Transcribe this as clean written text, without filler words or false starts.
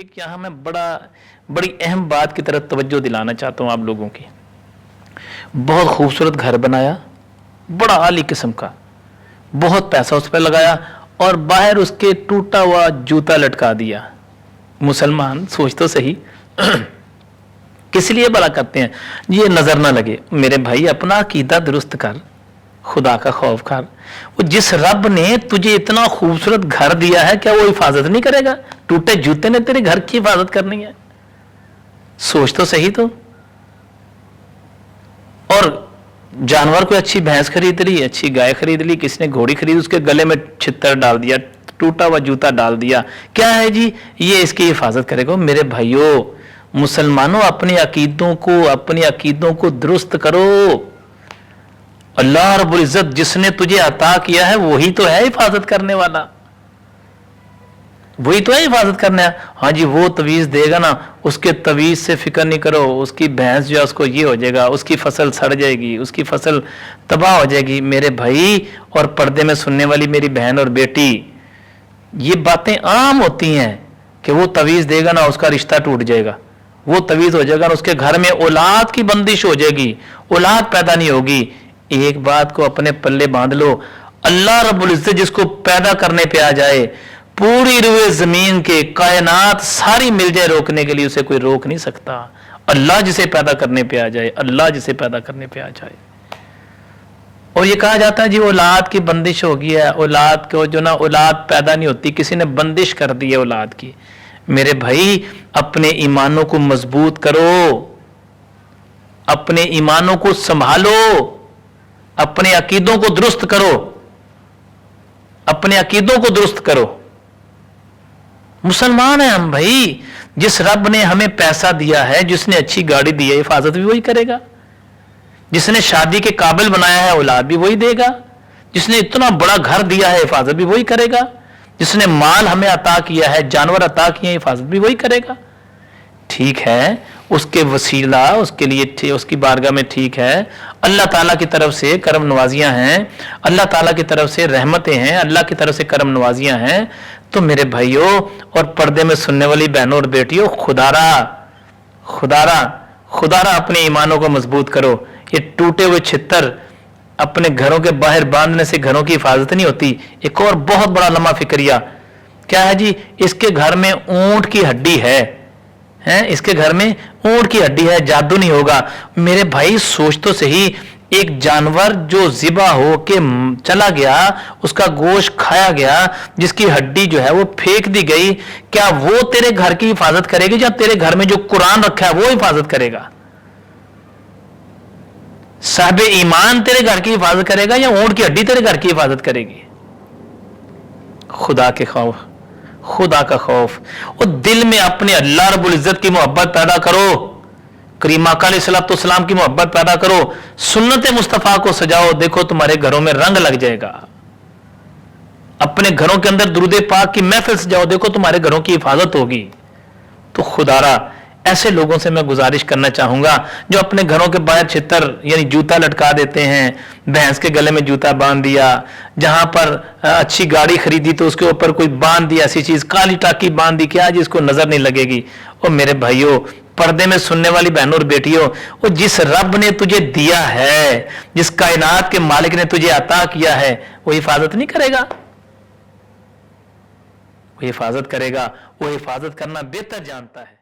एक यहाँ मैं बड़ी अहम बात की तरफ तवज्जो दिलाना चाहता हूँ आप लोगों की। बहुत खूबसूरत घर बनाया, बड़ा आली किस्म का, बहुत पैसा उस पर लगाया और बाहर उसके टूटा हुआ जूता लटका दिया। मुसलमान सोच तो सही किस लिए भला करते हैं, ये नजर ना लगे। मेरे भाई अपना अकीदा दुरुस्त कर, खुदा का खौफ कर। वो जिस रब ने तुझे इतना खूबसूरत घर दिया है, क्या वो हिफाजत नहीं करेगा? टूटे जूते ने तेरे घर की हिफाजत करनी है, सोच तो सही। तो और जानवर को अच्छी भैंस खरीद ली, अच्छी गाय खरीद ली, किसी ने घोड़ी खरीद, उसके गले में छितर डाल दिया, टूटा हुआ जूता डाल दिया, क्या है जी ये इसकी हिफाजत करेगा? मेरे भाइयों मुसलमानों, अपने अकीदों को दुरुस्त करो। अल्लाह रब्बुल इज्जत जिसने तुझे अता किया है वही तो है हिफाजत करने वाला, वही तो है हिफाजत करना है। हाँ जी वो तवीज देगा ना, उसके तवीज से फिक्र नहीं करो, उसकी भैंस जो है उसको ये हो जाएगा, उसकी फसल सड़ जाएगी, उसकी फसल तबाह हो जाएगी। मेरे भाई और पर्दे में सुनने वाली मेरी बहन और बेटी, ये बातें आम होती हैं कि वो तवीज देगा ना उसका रिश्ता टूट जाएगा, वो तवीज हो जाएगा ना उसके घर में औलाद की बंदिश हो जाएगी, औलाद पैदा नहीं होगी। एक बात को अपने पल्ले बांध लो, अल्लाह रब्बुल इज्जत जिसको पैदा करने पे आ जाए, पूरी रुए जमीन के कायनात सारी मिल जाए रोकने के लिए, उसे कोई रोक नहीं सकता। अल्लाह जिसे पैदा करने पे आ जाए, अल्लाह जिसे पैदा करने पे आ जाए। और ये कहा जाता है जी औलाद की बंदिश हो गई है, औलाद को जो ना औलाद पैदा नहीं होती, किसी ने बंदिश कर दी है औलाद की। मेरे भाई अपने ईमानों को मजबूत करो, अपने ईमानों को संभालो, अपने अकीदों को दुरुस्त करो, अपने अकीदों को दुरुस्त करो। मुसलमान है हम भाई, जिस रब ने हमें पैसा दिया है, जिसने अच्छी गाड़ी दी है, हिफाजत भी वही करेगा। जिसने शादी के काबिल बनाया है औलाद भी वही देगा। जिसने इतना बड़ा घर दिया है हिफाजत भी वही करेगा। जिसने माल हमें अता किया है, जानवर अता किए हैं, हिफाजत भी वही करेगा। ठीक है उसके वसीला उसके लिए उसकी बारगाह में ठीक है, अल्लाह ताला की तरफ से करम नवाजियां हैं, अल्लाह ताला की तरफ से रहमतें हैं, अल्लाह की तरफ से करम नवाजियां हैं। तो मेरे भाइयों और पर्दे में सुनने वाली बहनों और बेटियों, खुदारा अपने ईमानों को मजबूत करो। ये टूटे हुए छितर अपने घरों के बाहर बांधने से घरों की हिफाजत नहीं होती। एक और बहुत बड़ा लम्हा फिक्रिया क्या है जी, इसके घर में ऊंट की हड्डी है, इसके घर में ऊंट की हड्डी है, जादू नहीं होगा। मेरे भाई सोच तो सही, एक जानवर जो ज़िबा हो के चला गया, उसका गोश्त खाया गया, जिसकी हड्डी जो है वो फेंक दी गई, क्या वो तेरे घर की हिफाजत करेगी या तेरे घर में जो कुरान रखा है वो हिफाजत करेगा? साहिब ईमान तेरे घर की हिफाजत करेगा या ऊंट की हड्डी तेरे घर की हिफाजत करेगी? खुदा के खौफ, खुदा का खौफ, और दिल में अपने अल्लाह रब्बुल इज्जत की मोहब्बत पैदा करो, करीम आका अलैहिस्सलाम की मोहब्बत पैदा करो, सुन्नत मुस्तफ़ा को सजाओ, देखो तुम्हारे घरों में रंग लग जाएगा। अपने घरों के अंदर दुरूद पाक की महफिल सजाओ, देखो तुम्हारे घरों की हिफाजत होगी। तो खुदारा ऐसे लोगों से मैं गुजारिश करना चाहूंगा जो अपने घरों के बाहर छितर यानी जूता लटका देते हैं, भैंस के गले में जूता बांध दिया, जहां पर अच्छी गाड़ी खरीदी तो उसके ऊपर कोई बांध दिया ऐसी चीज, काली टाकी बांध दी, क्या जिसको नजर नहीं लगेगी। और मेरे भाइयों पर्दे में सुनने वाली बहनों और बेटियों, वो जिस रब ने तुझे दिया है, जिस कायनात के मालिक ने तुझे अता किया है, वो हिफाजत नहीं करेगा? वो हिफाजत करेगा, वो हिफाजत करना बेहतर जानता है।